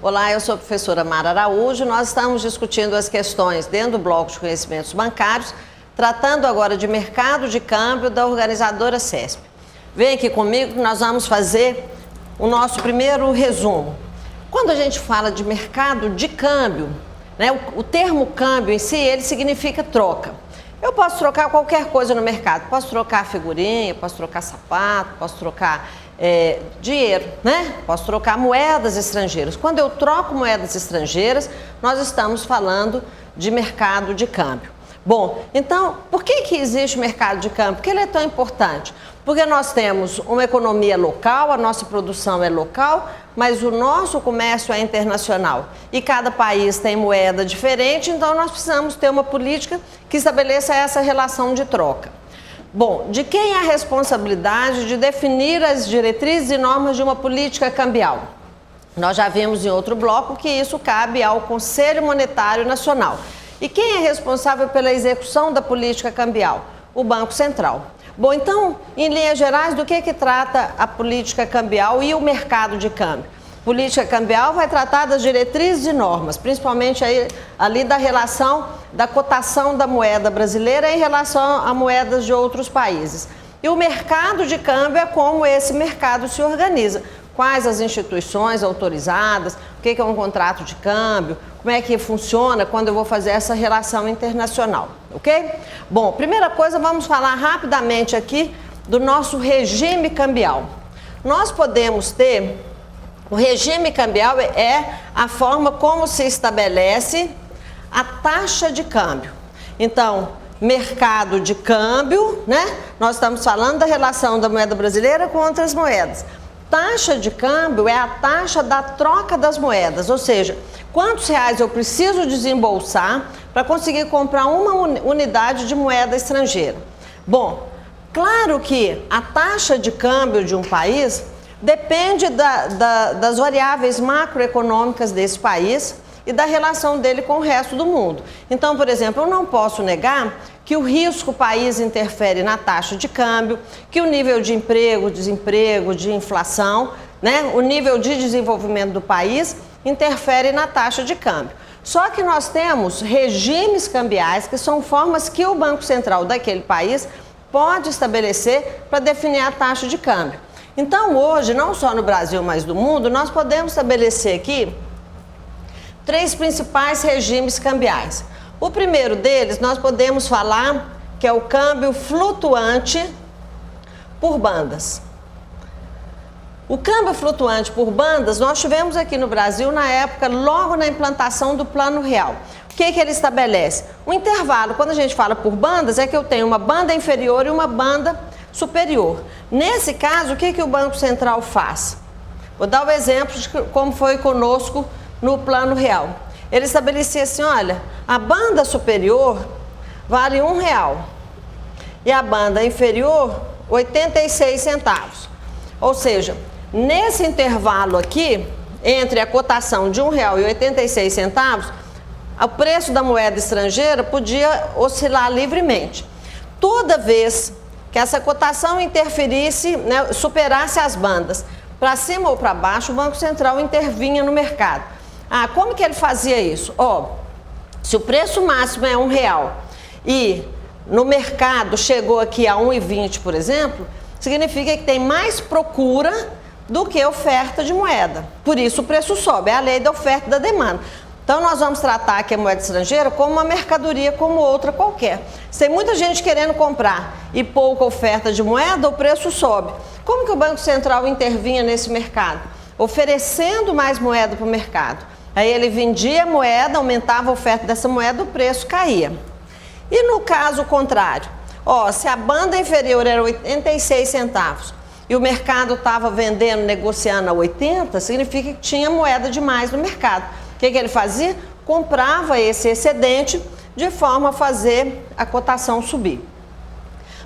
Olá, eu sou a professora Mara Araújo. Nós estamos discutindo as questões dentro do bloco de conhecimentos bancários, tratando agora de mercado de câmbio da organizadora CESP. Vem aqui comigo que nós vamos fazer o nosso primeiro resumo. Quando a gente fala de mercado de câmbio, né, o termo câmbio em si, ele significa troca. Eu posso trocar qualquer coisa no mercado, posso trocar figurinha, posso trocar sapato, posso trocar dinheiro, né? Posso trocar moedas estrangeiras. Quando eu troco moedas estrangeiras, nós estamos falando de mercado de câmbio. Bom, então, por que existe o mercado de câmbio? Por que ele é tão importante? Porque nós temos uma economia local, a nossa produção é local, mas o nosso comércio é internacional. E cada país tem moeda diferente, então nós precisamos ter uma política que estabeleça essa relação de troca. Bom, de quem é a responsabilidade de definir as diretrizes e normas de uma política cambial? Nós já vimos em outro bloco que isso cabe ao Conselho Monetário Nacional. E quem é responsável pela execução da política cambial? O Banco Central. Bom, então, em linhas gerais, do que trata a política cambial e o mercado de câmbio? Política cambial vai tratar das diretrizes e normas, principalmente ali da relação da cotação da moeda brasileira em relação a moedas de outros países. E o mercado de câmbio é como esse mercado se organiza. Quais as instituições autorizadas, o que é um contrato de câmbio, como é que funciona quando eu vou fazer essa relação internacional, ok? Bom, primeira coisa, vamos falar rapidamente aqui do nosso regime cambial. Nós podemos ter... O regime cambial é a forma como se estabelece a taxa de câmbio. Então, mercado de câmbio, né? Nós estamos falando da relação da moeda brasileira com outras moedas. Taxa de câmbio é a taxa da troca das moedas, ou seja, quantos reais eu preciso desembolsar para conseguir comprar uma unidade de moeda estrangeira. Bom, claro que a taxa de câmbio de um país depende das variáveis macroeconômicas desse país e da relação dele com o resto do mundo. Então, por exemplo, eu não posso negar que o risco país interfere na taxa de câmbio, que o nível de emprego, desemprego, de inflação, né, o nível de desenvolvimento do país interfere na taxa de câmbio. Só que nós temos regimes cambiais, que são formas que o Banco Central daquele país pode estabelecer para definir a taxa de câmbio. Então, hoje, não só no Brasil, mas no mundo, nós podemos estabelecer aqui 3 principais regimes cambiais. O primeiro deles, nós podemos falar que é o câmbio flutuante por bandas. O câmbio flutuante por bandas, nós tivemos aqui no Brasil na época, logo na implantação do Plano Real. O que ele estabelece? Um intervalo, quando a gente fala por bandas, é que eu tenho uma banda inferior e uma banda superior. Nesse caso, o que o Banco Central faz? Vou dar o exemplo de como foi conosco no Plano Real. Ele estabelecia assim, olha, a banda superior vale R$1 e a banda inferior 86 centavos. Ou seja, nesse intervalo aqui, entre a cotação de R$1 e 86 centavos, o preço da moeda estrangeira podia oscilar livremente. Toda vez que essa cotação interferisse, né, superasse as bandas, para cima ou para baixo, o Banco Central intervinha no mercado. Como que ele fazia isso? Se o preço máximo é R$1 e no mercado chegou aqui a 1,20, por exemplo, significa que tem mais procura do que oferta de moeda. Por isso o preço sobe, é a lei da oferta e da demanda. Então, nós vamos tratar aqui a moeda estrangeira como uma mercadoria como outra qualquer. Se tem muita gente querendo comprar e pouca oferta de moeda, o preço sobe. Como que o Banco Central intervinha nesse mercado? Oferecendo mais moeda para o mercado. Aí ele vendia a moeda, aumentava a oferta dessa moeda, o preço caía. E no caso contrário, se a banda inferior era 86 centavos e o mercado estava vendendo, negociando a 80, significa que tinha moeda demais no mercado. O que ele fazia? Comprava esse excedente de forma a fazer a cotação subir.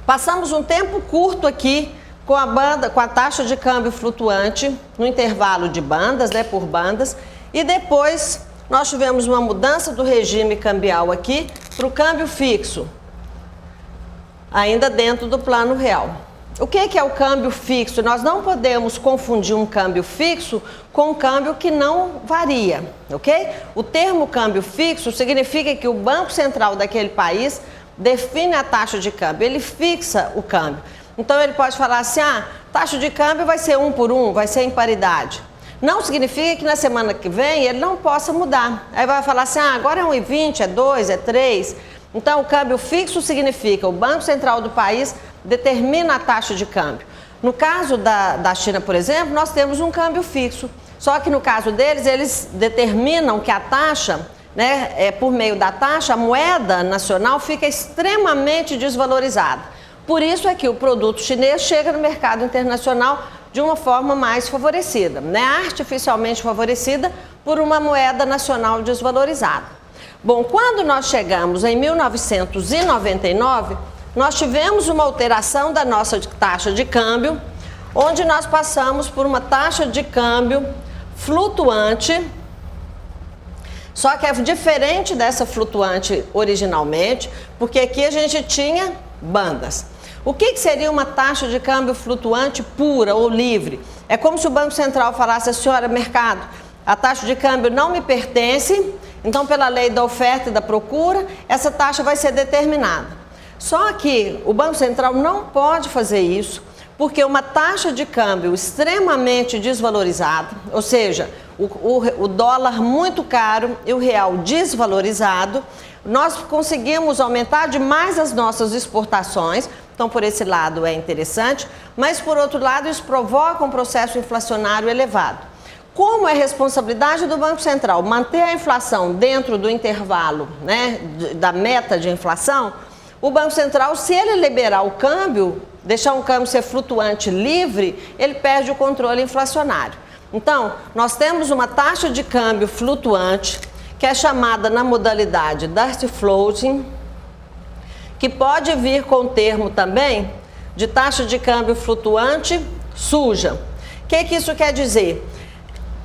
Passamos um tempo curto aqui com a taxa de câmbio flutuante no intervalo de bandas, né, por bandas, e depois nós tivemos uma mudança do regime cambial aqui para o câmbio fixo, ainda dentro do Plano Real. O que é o câmbio fixo? Nós não podemos confundir um câmbio fixo com um câmbio que não varia, ok? O termo câmbio fixo significa que o Banco Central daquele país define a taxa de câmbio, ele fixa o câmbio. Então ele pode falar assim, taxa de câmbio vai ser 1 por 1, vai ser em paridade. Não significa que na semana que vem ele não possa mudar. Aí vai falar assim, agora é 1,20, é 2, é 3. Então o câmbio fixo significa o Banco Central do país determina a taxa de câmbio. No caso da China, por exemplo, nós temos um câmbio fixo. Só que no caso deles, eles determinam que a taxa, por meio da taxa, a moeda nacional fica extremamente desvalorizada. Por isso é que o produto chinês chega no mercado internacional de uma forma mais favorecida, artificialmente favorecida por uma moeda nacional desvalorizada. Bom, quando nós chegamos em 1999, nós tivemos uma alteração da nossa taxa de câmbio, onde nós passamos por uma taxa de câmbio flutuante, só que é diferente dessa flutuante originalmente, porque aqui a gente tinha bandas. O que seria uma taxa de câmbio flutuante pura ou livre? É como se o Banco Central falasse, senhora mercado, a taxa de câmbio não me pertence, então pela lei da oferta e da procura, essa taxa vai ser determinada. Só que o Banco Central não pode fazer isso, porque uma taxa de câmbio extremamente desvalorizada, ou seja, o dólar muito caro e o real desvalorizado, nós conseguimos aumentar demais as nossas exportações. Então, por esse lado é interessante, mas por outro lado isso provoca um processo inflacionário elevado. Como é responsabilidade do Banco Central manter a inflação dentro do intervalo, da meta de inflação, o Banco Central, se ele liberar o câmbio, deixar um câmbio ser flutuante livre, ele perde o controle inflacionário. Então, nós temos uma taxa de câmbio flutuante, que é chamada na modalidade Dirty Floating, que pode vir com o termo também de taxa de câmbio flutuante suja. O que isso quer dizer?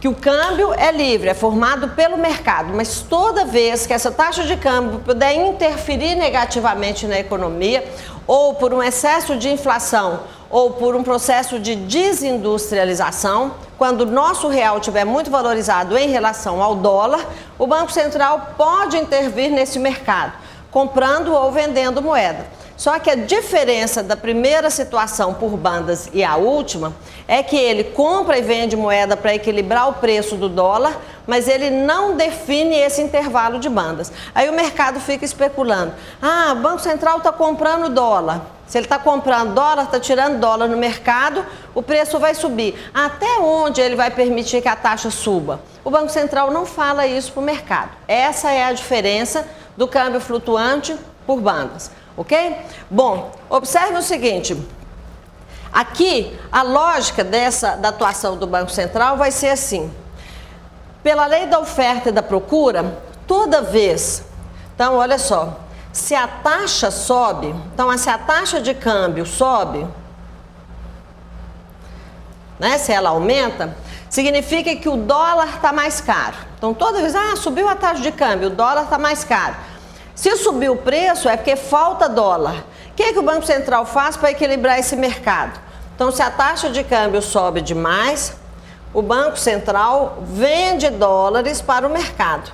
Que o câmbio é livre, é formado pelo mercado, mas toda vez que essa taxa de câmbio puder interferir negativamente na economia, ou por um excesso de inflação, ou por um processo de desindustrialização, quando o nosso real estiver muito valorizado em relação ao dólar, o Banco Central pode intervir nesse mercado, comprando ou vendendo moeda. Só que a diferença da primeira situação por bandas e a última é que ele compra e vende moeda para equilibrar o preço do dólar, mas ele não define esse intervalo de bandas. Aí o mercado fica especulando. O Banco Central está comprando dólar. Se ele está comprando dólar, está tirando dólar no mercado, o preço vai subir. Até onde ele vai permitir que a taxa suba? O Banco Central não fala isso para o mercado. Essa é a diferença do câmbio flutuante por bandas. Ok? Bom, observe o seguinte, aqui a lógica da atuação do Banco Central vai ser assim, pela lei da oferta e da procura, toda vez, então olha só, se a taxa sobe, então se a taxa de câmbio sobe, se ela aumenta, significa que o dólar está mais caro. Então toda vez, subiu a taxa de câmbio, o dólar está mais caro. Se subir o preço é porque falta dólar. O que o Banco Central faz para equilibrar esse mercado? Então, se a taxa de câmbio sobe demais, o Banco Central vende dólares para o mercado.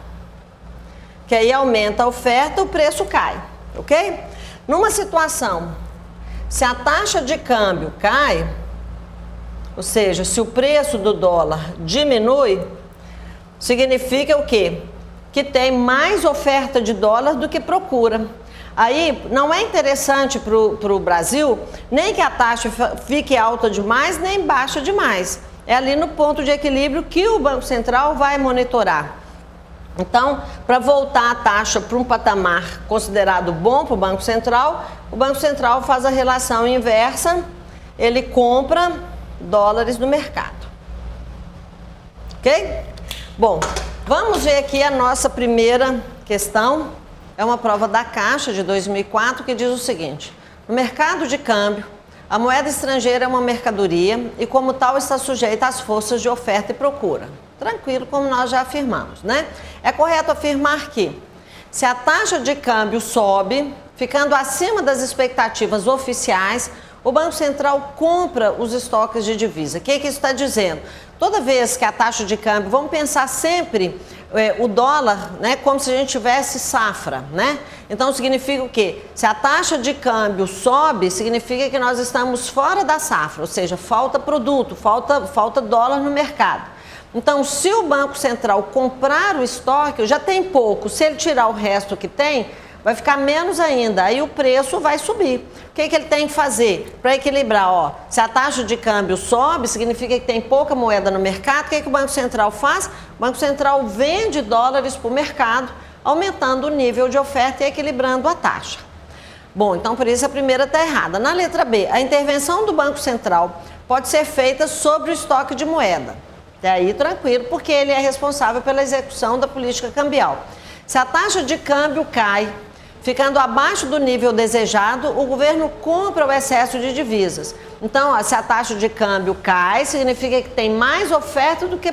Que aí aumenta a oferta, o preço cai, ok? Numa situação, se a taxa de câmbio cai, ou seja, se o preço do dólar diminui, significa o quê? Que tem mais oferta de dólar do que procura. Aí não é interessante para o Brasil nem que a taxa fique alta demais, nem baixa demais. É ali no ponto de equilíbrio que o Banco Central vai monitorar. Então, para voltar a taxa para um patamar considerado bom para o Banco Central faz a relação inversa, ele compra dólares no mercado. Ok? Bom, vamos ver aqui a nossa primeira questão. É uma prova da Caixa de 2004 que diz o seguinte: no mercado de câmbio, a moeda estrangeira é uma mercadoria e, como tal, está sujeita às forças de oferta e procura. Tranquilo, como nós já afirmamos, né? É correto afirmar que, se a taxa de câmbio sobe, ficando acima das expectativas oficiais, o Banco Central compra os estoques de divisa. O que isso está dizendo? Toda vez que a taxa de câmbio, vamos pensar sempre o dólar, né, como se a gente tivesse safra, né? Então significa o quê? Se a taxa de câmbio sobe, significa que nós estamos fora da safra, ou seja, falta produto, falta dólar no mercado. Então, se o Banco Central comprar o estoque, já tem pouco, se ele tirar o resto que tem, vai ficar menos ainda, aí o preço vai subir. O que ele tem que fazer? Para equilibrar, ó, se a taxa de câmbio sobe, significa que tem pouca moeda no mercado, o que o Banco Central faz? O Banco Central vende dólares para o mercado, aumentando o nível de oferta e equilibrando a taxa. Bom, então por isso a primeira está errada. Na letra B, a intervenção do Banco Central pode ser feita sobre o estoque de moeda. Até aí tranquilo, porque ele é responsável pela execução da política cambial. Se a taxa de câmbio cai, ficando abaixo do nível desejado, o governo compra o excesso de divisas. Então, se a taxa de câmbio cai, significa que tem mais oferta do que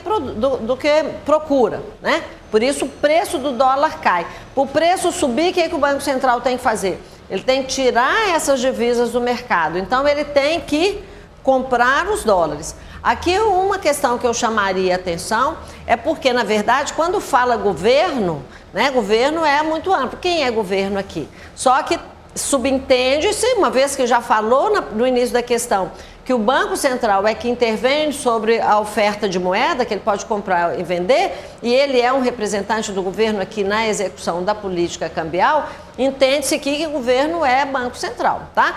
procura, né? Por isso, o preço do dólar cai. Para o preço subir, o que o Banco Central tem que fazer? Ele tem que tirar essas divisas do mercado. Então, ele tem que comprar os dólares. Aqui uma questão que eu chamaria a atenção é porque, na verdade, quando fala governo, né, governo é muito amplo. Quem é governo aqui? Só que subentende-se, uma vez que já falou no início da questão, que o Banco Central é que intervém sobre a oferta de moeda, que ele pode comprar e vender, e ele é um representante do governo aqui na execução da política cambial, entende-se que o governo é Banco Central, tá?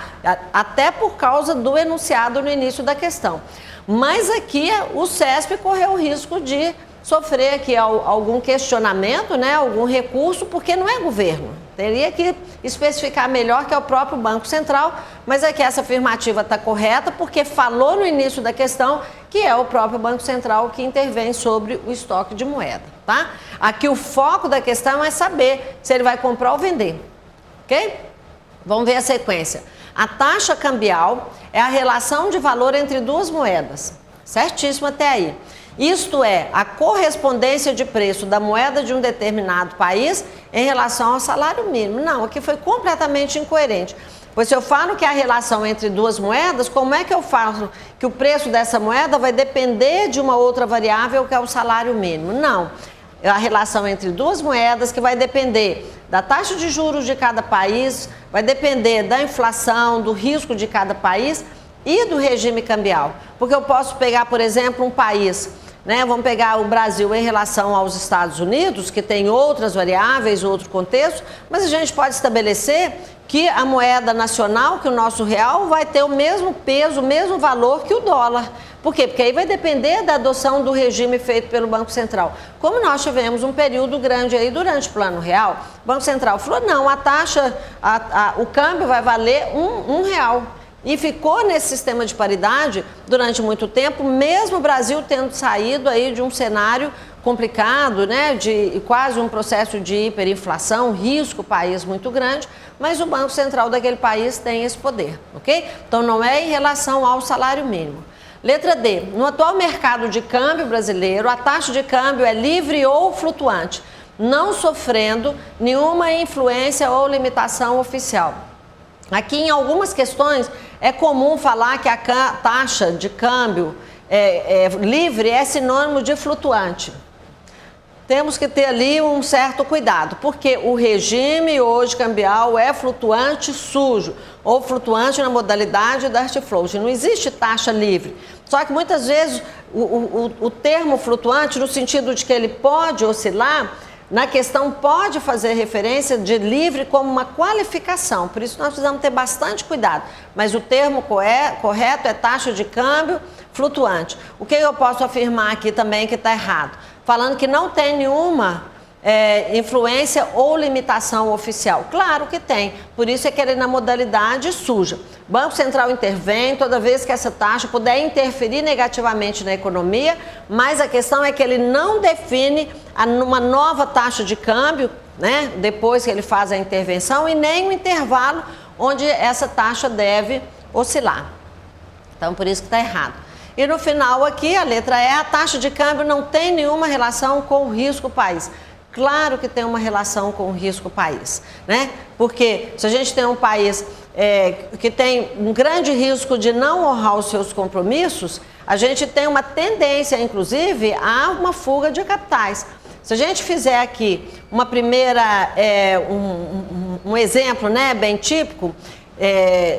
Até por causa do enunciado no início da questão. Mas aqui o CESP correu o risco de sofrer aqui algum questionamento, né, algum recurso, porque não é governo. Teria que especificar melhor que é o próprio Banco Central, mas aqui essa afirmativa está correta, porque falou no início da questão que é o próprio Banco Central que intervém sobre o estoque de moeda, tá? Aqui o foco da questão é saber se ele vai comprar ou vender, ok? Vamos ver a sequência. A taxa cambial é a relação de valor entre duas moedas, certíssimo até aí. Isto é, a correspondência de preço da moeda de um determinado país em relação ao salário mínimo. Não, aqui foi completamente incoerente. Pois se eu falo que é a relação entre duas moedas, como é que eu falo que o preço dessa moeda vai depender de uma outra variável que é o salário mínimo? Não. É a relação entre duas moedas que vai depender da taxa de juros de cada país, vai depender da inflação, do risco de cada país e do regime cambial. Porque eu posso pegar, por exemplo, um país, né? Vamos pegar o Brasil em relação aos Estados Unidos, que tem outras variáveis, outro contexto, mas a gente pode estabelecer que a moeda nacional, que o nosso real, vai ter o mesmo peso, o mesmo valor que o dólar. Por quê? Porque aí vai depender da adoção do regime feito pelo Banco Central. Como nós tivemos um período grande aí durante o Plano Real, o Banco Central falou, não, a taxa, o câmbio vai valer um real. E ficou nesse sistema de paridade durante muito tempo, mesmo o Brasil tendo saído aí de um cenário complicado, né, de quase um processo de hiperinflação, risco, país muito grande, mas o Banco Central daquele país tem esse poder, ok? Então não é em relação ao salário mínimo. Letra D, no atual mercado de câmbio brasileiro, a taxa de câmbio é livre ou flutuante, não sofrendo nenhuma influência ou limitação oficial. Aqui em algumas questões é comum falar que a taxa de câmbio livre é sinônimo de flutuante. Temos que ter ali um certo cuidado, porque o regime hoje cambial é flutuante sujo, ou flutuante na modalidade Dirty Float. Não existe taxa livre. Só que muitas vezes o termo flutuante, no sentido de que ele pode oscilar, na questão pode fazer referência de livre como uma qualificação, por isso nós precisamos ter bastante cuidado. Mas o termo correto é taxa de câmbio flutuante. O que eu posso afirmar aqui também que está errado? Falando que não tem nenhuma influência ou limitação oficial. Claro que tem, por isso é que ele é na modalidade suja. O Banco Central intervém toda vez que essa taxa puder interferir negativamente na economia, mas a questão é que ele não define uma nova taxa de câmbio, né, depois que ele faz a intervenção, e nem o intervalo onde essa taxa deve oscilar. Então, por isso que está errado. E no final aqui, a letra E, a taxa de câmbio não tem nenhuma relação com o risco país. Claro que tem uma relação com o risco país, né? Porque se a gente tem um país que tem um grande risco de não honrar os seus compromissos, a gente tem uma tendência, inclusive, a uma fuga de capitais. Se a gente fizer aqui uma primeira, um exemplo, né, bem típico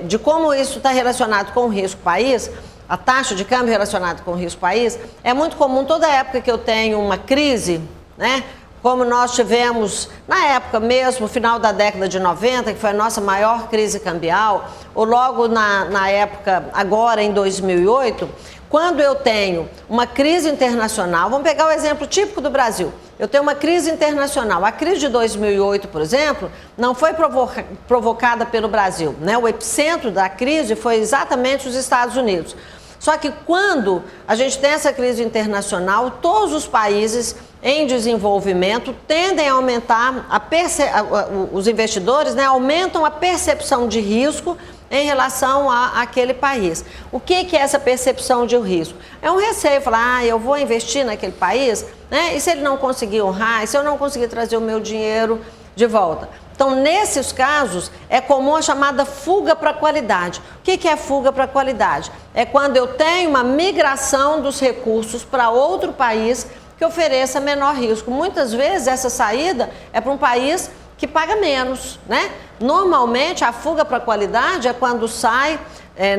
de como isso está relacionado com o risco país, a taxa de câmbio relacionada com o risco país, é muito comum toda época que eu tenho uma crise, né? Como nós tivemos na época mesmo, final da década de 90, que foi a nossa maior crise cambial, ou logo na época, agora em 2008, quando eu tenho uma crise internacional, vamos pegar o exemplo típico do Brasil, eu tenho uma crise internacional, a crise de 2008, por exemplo, não foi provocada pelo Brasil, né? O epicentro da crise foi exatamente os Estados Unidos. Só que quando a gente tem essa crise internacional, todos os países em desenvolvimento tendem a aumentar, os investidores, né, aumentam a percepção de risco em relação àquele país. O que é essa percepção de risco? É um receio, falar, eu vou investir naquele país, né, e se ele não conseguir honrar, e se eu não conseguir trazer o meu dinheiro de volta? Então, nesses casos, é comum a chamada fuga para a qualidade. O que é fuga para a qualidade? É quando eu tenho uma migração dos recursos para outro país que ofereça menor risco. Muitas vezes, essa saída é para um país que paga menos, né? Normalmente, a fuga para a qualidade é quando sai,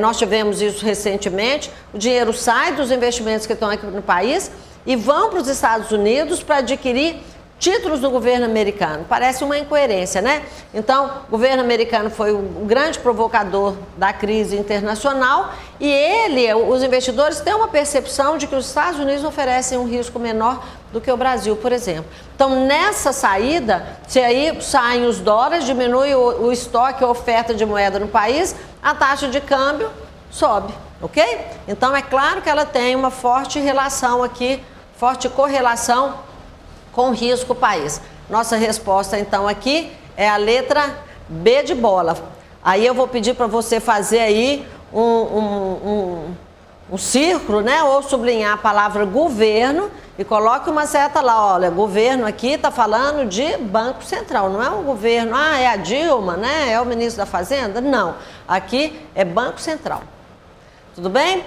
nós tivemos isso recentemente, o dinheiro sai dos investimentos que estão aqui no país e vão para os Estados Unidos para adquirir títulos do governo americano. Parece uma incoerência, né? Então, o governo americano foi o grande provocador da crise internacional e os investidores têm uma percepção de que os Estados Unidos oferecem um risco menor do que o Brasil, por exemplo. Então, nessa saída, se aí saem os dólares, diminui o estoque, a oferta de moeda no país, a taxa de câmbio sobe, ok? Então, é claro que ela tem uma forte relação aqui, forte correlação com risco país. Nossa resposta, então, aqui é a letra B de bola. Aí eu vou pedir para você fazer aí um círculo, né? Ou sublinhar a palavra governo e coloque uma seta lá. Olha, governo aqui está falando de Banco Central, não é um governo, é a Dilma, né? É o ministro da Fazenda? Não, aqui é Banco Central. Tudo bem?